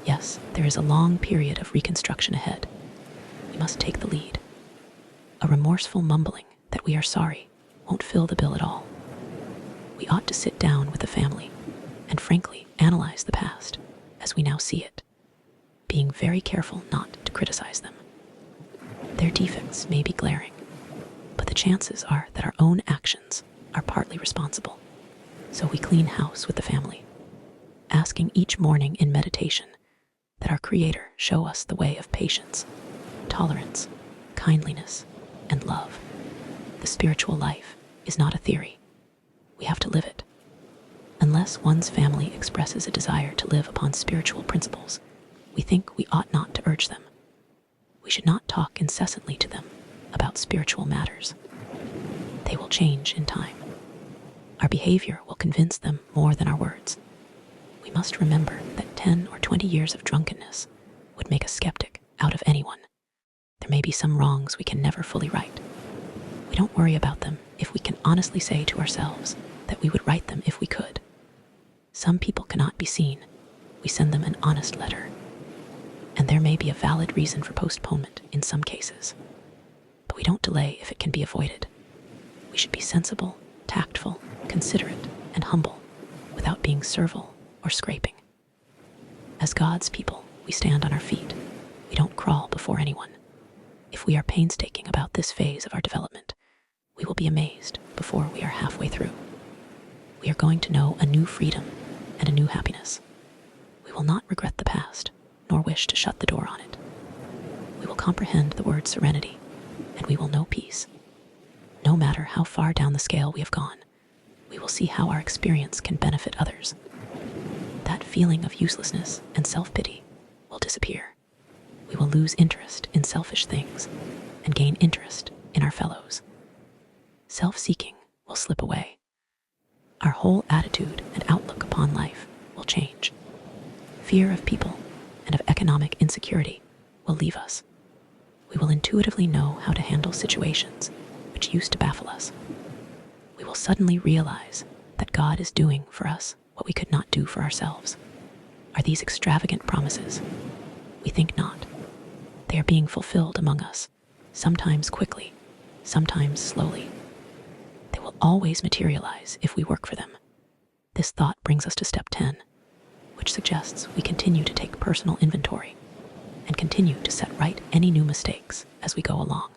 Yes, there is a long period of reconstruction ahead. We must take the lead. A remorseful mumbling that we are sorry won't fill the bill at all. We ought to sit down with the family and frankly analyze the past as we now see it, being very careful not to criticize them. Their defects may be glaring, but the chances are that our own actions are partly responsible. So we clean house with the family, asking each morning in meditation that our Creator show us the way of patience, tolerance, kindliness, and love. The spiritual life is not a theory. We have to live it. Unless one's family expresses a desire to live upon spiritual principles, we think we ought not to urge them. We should not talk incessantly to them about spiritual matters. They will change in time. Our behavior will convince them more than our words. We must remember that 10 or 20 years of drunkenness would make a skeptic out of anyone. There may be some wrongs we can never fully right. We don't worry about them if we can honestly say to ourselves that we would right them if we could. Some people cannot be seen. We send them an honest letter. And there may be a valid reason for postponement in some cases. But we don't delay if it can be avoided. We should be sensible, tactful, considerate, and humble without being servile or scraping. As God's people, we stand on our feet. We don't crawl before anyone. If we are painstaking about this phase of our development, we will be amazed before we are halfway through. We are going to know a new freedom and a new happiness. We will not regret the past, nor wish to shut the door on it. We will comprehend the word serenity, and we will know peace. No matter how far down the scale we have gone, we will see how our experience can benefit others. That feeling of uselessness and self-pity will disappear. We will lose interest in selfish things and gain interest in our fellows. Self-seeking will slip away. Our whole attitude and outlook upon life will change. Fear of people and of economic insecurity will leave us. We will intuitively know how to handle situations which used to baffle us. We will suddenly realize that God is doing for us what we could not do for ourselves. Are these extravagant promises? We think not. They are being fulfilled among us, sometimes quickly, sometimes slowly. They will always materialize if we work for them. This thought brings us to step 10, which suggests we continue to take personal inventory and continue to set right any new mistakes as we go along.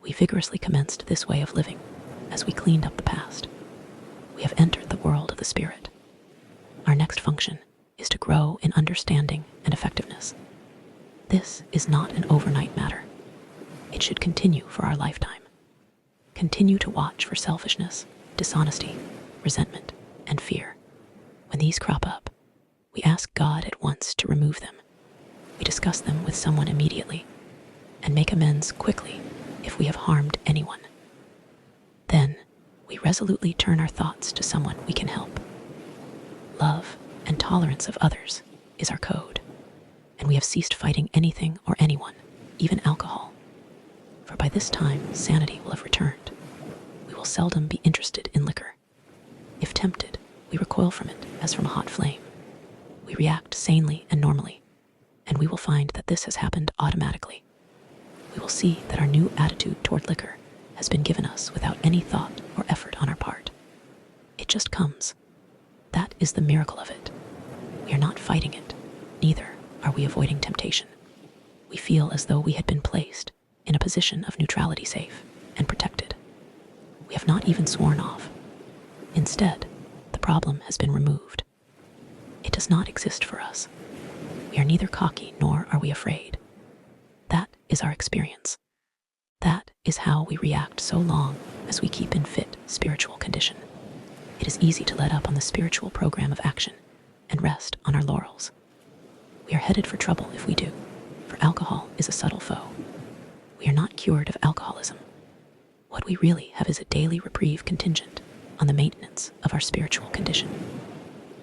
We vigorously commenced this way of living as we cleaned up the past. We have entered the world of the Spirit. Our next function is to grow in understanding and effectiveness. This is not an overnight matter. It should continue for our lifetime. Continue to watch for selfishness, dishonesty, resentment, and fear. When these crop up, we ask God at once to remove them. We discuss them with someone immediately and make amends quickly if we have harmed anyone. Then, we resolutely turn our thoughts to someone we can help. Love and tolerance of others is our code, and we have ceased fighting anything or anyone, even alcohol. For by this time, sanity will have returned. We will seldom be interested in liquor. If tempted, we recoil from it as from a hot flame. We react sanely and normally, and we will find that this has happened automatically. We will see that our new attitude toward liquor has been given us without any thought or effort on our part. It just comes. That is the miracle of it. We are not fighting it, neither are we avoiding temptation. We feel as though we had been placed in a position of neutrality, safe and protected. We have not even sworn off. Instead, the problem has been removed. It does not exist for us. We are neither cocky nor are we afraid. That is our experience. That is how we react so long as we keep in fit spiritual condition. It is easy to let up on the spiritual program of action and rest on our laurels. We are headed for trouble if we do, for alcohol is a subtle foe. We are not cured of alcoholism. What we really have is a daily reprieve contingent on the maintenance of our spiritual condition.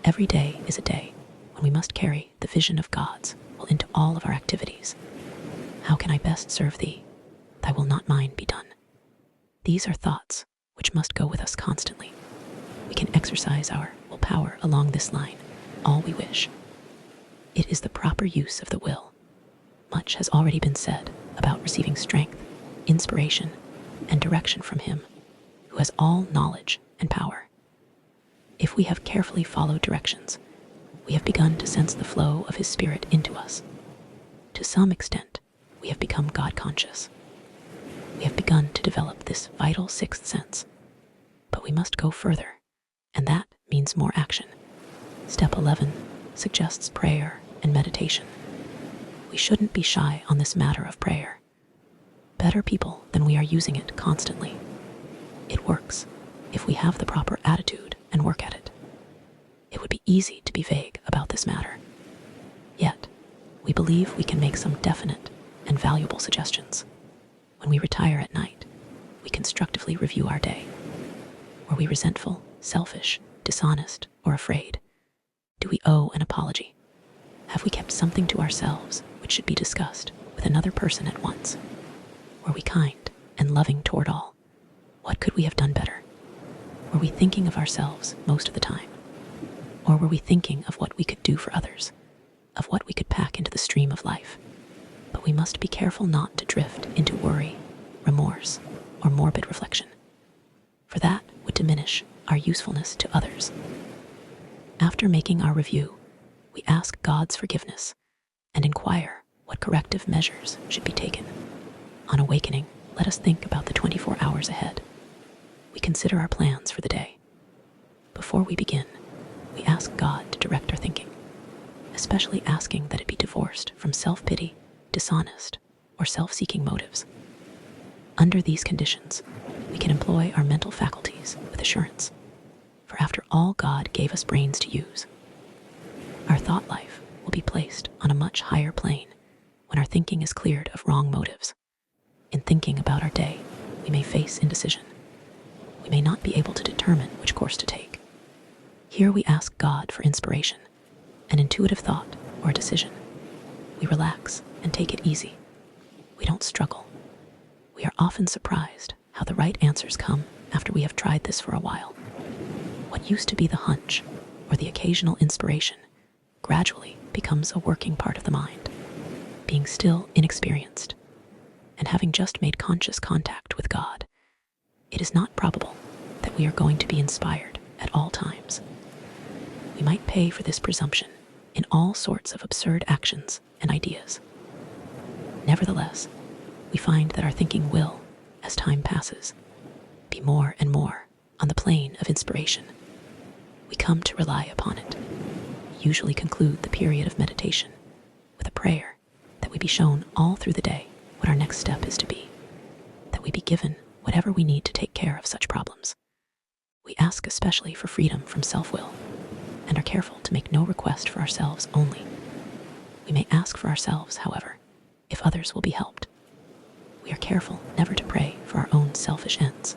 Every day is a day when we must carry the vision of God's will into all of our activities. How can I best serve thee? Thy will not mine be done. These are thoughts which must go with us constantly. We can exercise our willpower along this line all we wish. It is the proper use of the will. Much has already been said about receiving strength, inspiration, and direction from Him, who has all knowledge and power. If we have carefully followed directions, we have begun to sense the flow of His Spirit into us. To some extent, we have become God-conscious. We have begun to develop this vital sixth sense. But we must go further, and that means more action. Step 11 suggests prayer and meditation. We shouldn't be shy on this matter of prayer. Better people than we are using it constantly. It works if we have the proper attitude and work at it. It would be easy to be vague about this matter. Yet, we believe we can make some definite and valuable suggestions. When we retire at night, we constructively review our day. Were we resentful, selfish, dishonest, or afraid? Do we owe an apology? Have we kept something to ourselves which should be discussed with another person at once? Were we kind and loving toward all? What could we have done better? Were we thinking of ourselves most of the time? Or were we thinking of what we could do for others, of what we could pack into the stream of life? But we must be careful not to drift into worry, remorse, or morbid reflection, for that would diminish our usefulness to others. After making our review, we ask God's forgiveness and inquire what corrective measures should be taken. On awakening, let us think about the 24 hours ahead. We consider our plans for the day. Before we begin, we ask God to direct our thinking, especially asking that it be divorced from self-pity, dishonest, or self-seeking motives. Under these conditions, we can employ our mental faculties with assurance, for after all, God gave us brains to use. Our thought life will be placed on a much higher plane when our thinking is cleared of wrong motives. In thinking about our day, we may face indecision. We may not be able to determine which course to take. Here we ask God for inspiration, an intuitive thought, or a decision. We relax and take it easy. We don't struggle. We are often surprised how the right answers come after we have tried this for a while. What used to be the hunch or the occasional inspiration gradually becomes a working part of the mind. Being still inexperienced and having just made conscious contact with God, it is not probable that we are going to be inspired at all times. We might pay for this presumption in all sorts of absurd actions and ideas. Nevertheless, we find that our thinking will, as time passes, be more and more on the plane of inspiration. We come to rely upon it. We usually conclude the period of meditation with a prayer that we be shown all through the day what our next step is to be, that we be given whatever we need to take care of such problems. We ask especially for freedom from self-will and are careful to make no request for ourselves only. We may ask for ourselves, however, if others will be helped. We are careful never to pray for our own selfish ends.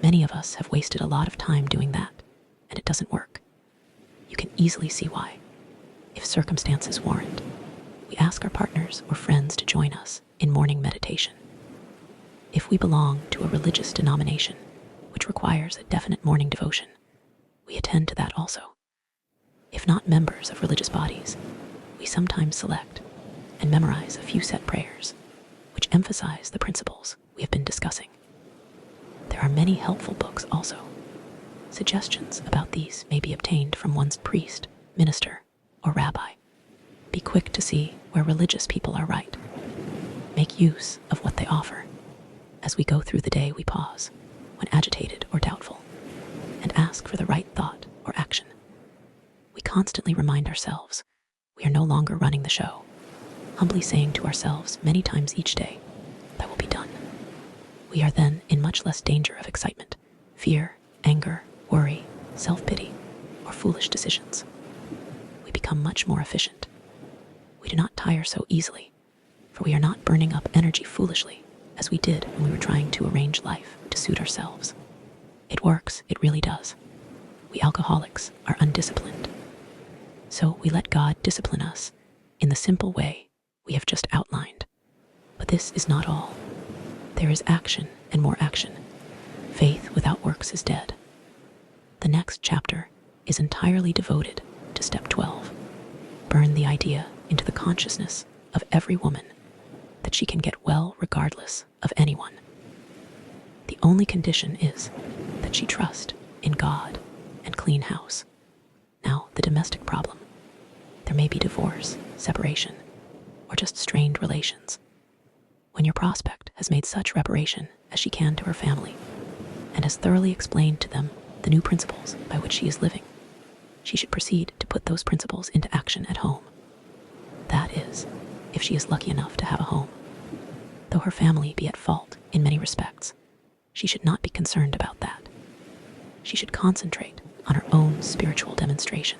Many of us have wasted a lot of time doing that, and it doesn't work. You can easily see why. If circumstances warrant, we ask our partners or friends to join us in morning meditation. If we belong to a religious denomination which requires a definite morning devotion, we attend to that also. If not members of religious bodies, we sometimes select and memorize a few set prayers which emphasize the principles we have been discussing. There are many helpful books also. Suggestions about these may be obtained from one's priest, minister, or rabbi. Be quick to see where religious people are right. Make use of what they offer. As we go through the day, we pause when agitated or doubtful and ask for the right thought or action. We constantly remind ourselves we are no longer running the show, humbly saying to ourselves many times each day, "That will be done." We are then in much less danger of excitement, fear, anger, worry, self-pity, or foolish decisions. We become much more efficient. We do not tire so easily, for we are not burning up energy foolishly as we did when we were trying to arrange life to suit ourselves. It works, it really does. We alcoholics are undisciplined. So we let God discipline us in the simple way we have just outlined. But this is not all. There is action and more action. Faith without works is dead. The next chapter is entirely devoted to step 12. burn the idea into the consciousness of every woman that she can get well regardless of anyone. The only condition is that she trust in God and clean house. Now, the domestic problem. There may be divorce, separation, or just strained relations. When your prospect has made such reparation as she can to her family and has thoroughly explained to them the new principles by which she is living, she should proceed to put those principles into action at home. That is, if she is lucky enough to have a home. Though her family be at fault in many respects, she should not be concerned about that. She should concentrate on her own spiritual demonstration.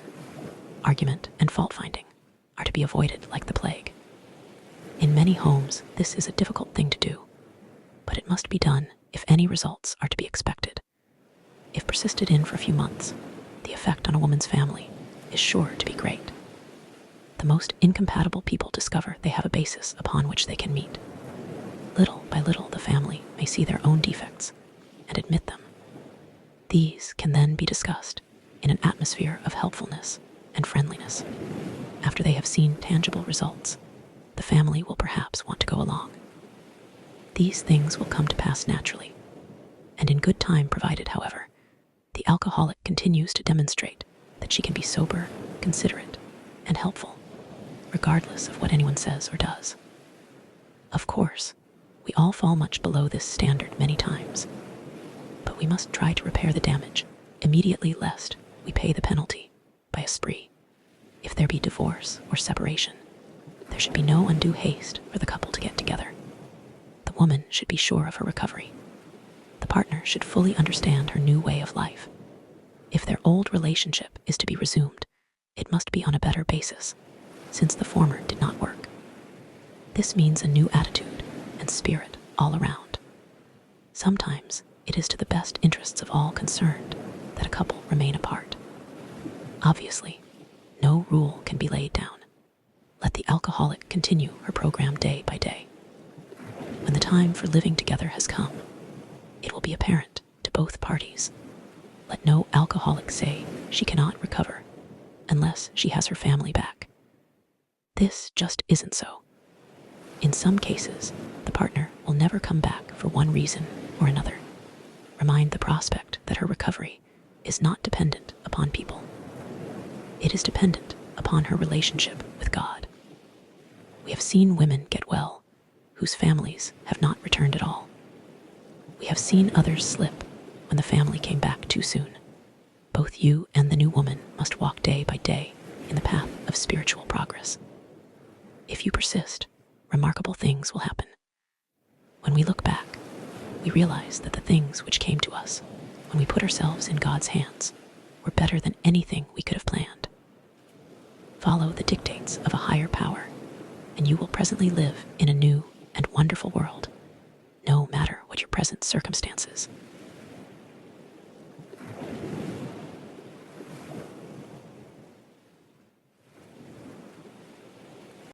Argument and fault-finding are to be avoided like the plague. In many homes, this is a difficult thing to do, but it must be done if any results are to be expected. If persisted in for a few months, the effect on a woman's family is sure to be great. The most incompatible people discover they have a basis upon which they can meet. Little by little, the family may see their own defects and admit them. These can then be discussed in an atmosphere of helpfulness and friendliness. After they have seen tangible results, the family will perhaps want to go along. These things will come to pass naturally, and in good time provided, however, the alcoholic continues to demonstrate that she can be sober, considerate, and helpful, regardless of what anyone says or does. Of course, we all fall much below this standard many times, but we must try to repair the damage immediately lest we pay the penalty by a spree. If there be divorce or separation, there should be no undue haste for the couple to get together. The woman should be sure of her recovery. The partner should fully understand her new way of life. If their old relationship is to be resumed, it must be on a better basis, since the former did not work. This means a new attitude and spirit all around. Sometimes it is to the best interests of all concerned that a couple remain apart. Obviously, no rule can be laid down. Let the alcoholic continue her program day by day. When the time for living together has come, it will be apparent to both parties. Let no alcoholic say she cannot recover unless she has her family back. This just isn't so. In some cases, the partner will never come back for one reason or another. Remind the prospect that her recovery is not dependent upon people. It is dependent upon her relationship with God. We have seen women get well whose families have not returned at all. We have seen others slip when the family came back too soon. Both you and the new woman must walk day by day in the path of spiritual progress. If you persist, remarkable things will happen. When we look back, we realize that the things which came to us when we put ourselves in God's hands were better than anything we could have planned. Follow the dictates of a higher power, and you will presently live in a new and wonderful world, no matter what your present circumstances.